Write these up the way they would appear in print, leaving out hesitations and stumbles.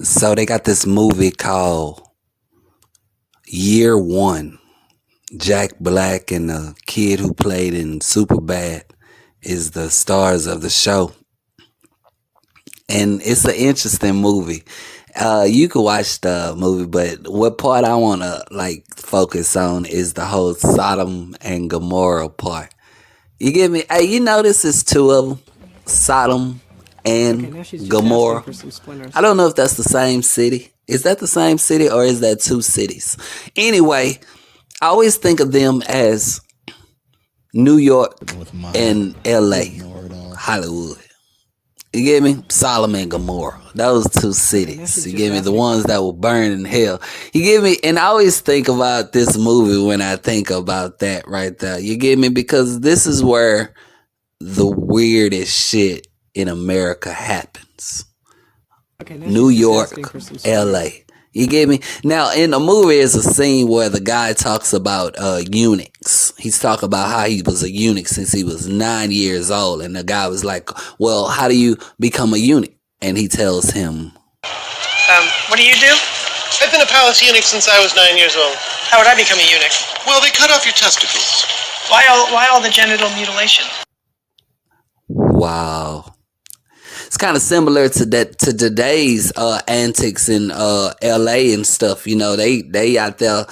So they got this movie called Year One. Jack Black and the kid who played in Superbad is the stars of the show, and it's an interesting movie. You can watch the movie, but what part I want to like focus on is the whole Sodom and Gomorrah part. You get me? Hey, you know this is two of them, Sodom Okay, and now she's just asking Gomorrah. for some splinters. I don't know if that's the same city. Is that the same city or is that two cities? Anyway, I always think of them as New York with my and LA, ignored Hollywood. You get me? Sodom and Gomorrah. Those two Okay, now cities. she's You just get me? The asking. ones that will burn in hell. You get me? And I always think about this movie when I think about that right there. You get me? Because this is where the weirdest shit in America happens. Okay, now New she's just York, asking for some splinters. LA. You get me? Now, in the movie, is a scene where the guy talks about eunuchs. He's talking about how he was a eunuch since he was 9 years old. And the guy was like, well, how do you become a eunuch? And he tells him, What do you do? I've been a palace eunuch since I was 9 years old. How would I become a eunuch? Well, they cut off your testicles. Why all the genital mutilation? wow. It's kind of similar to that to today's antics in LA and stuff. You know, they out there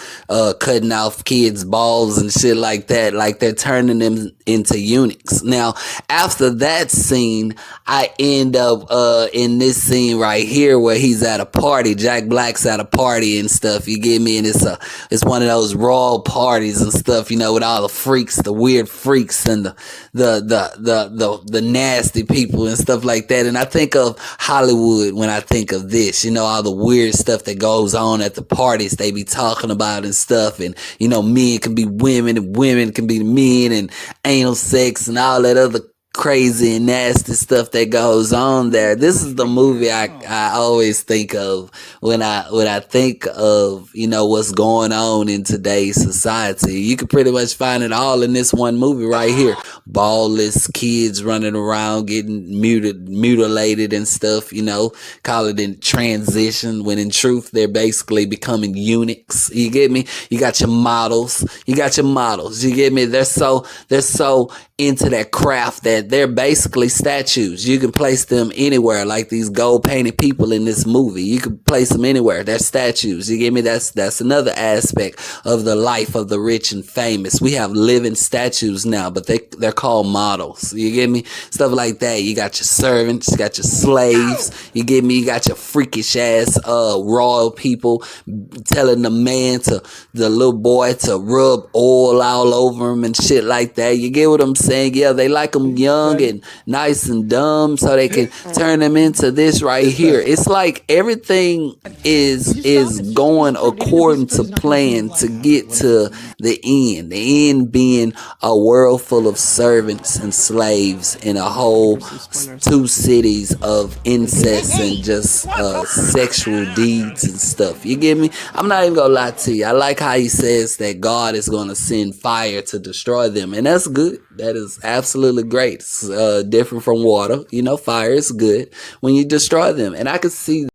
cutting off kids' balls and shit like that, like they're turning them into eunuchs. Now, after that scene, I end up in this scene right here where he's at a party. Jack Black's at a party and stuff. You get me? And it's one of those royal parties and stuff. You know, with all the freaks, the weird freaks, and the nasty people and stuff like that. And I think of Hollywood when I think of this, you know, all the weird stuff that goes on at the parties they be talking about and stuff. And, you know, men can be women and women can be men and anal sex and all that other crazy and nasty stuff that goes on there. This is the movie I always think of when I think of, you know, what's going on in today's society. You can pretty much find it all in this one movie right here. Ballless kids running around getting mutilated and stuff, you know, call it in transition when in truth they're basically becoming eunuchs. You get me? You got your models. You get me? They're so into that craft that they're basically statues. You can place them anywhere, like these gold painted people in this movie. You can place them anywhere. They're statues. You get me? That's another aspect of the life of the rich and famous. We have living statues now, but they're called models. You get me? Stuff like that. You got your servants, you got your slaves. You get me? You got your freakish ass royal people telling the little boy to rub oil all over him and shit like that. You get what I'm saying? Yeah, they like them young and nice and dumb so they can turn them into this right here. It's like everything is going according to plan to get to the end. The end being a world full of servants and slaves in a whole two cities of incest and just sexual deeds and stuff. You get me? I'm not even gonna lie to you. I like how he says that God is gonna send fire to destroy them, and that's good. That is absolutely great. It's different from water. You know, fire is good when you destroy them, and I can see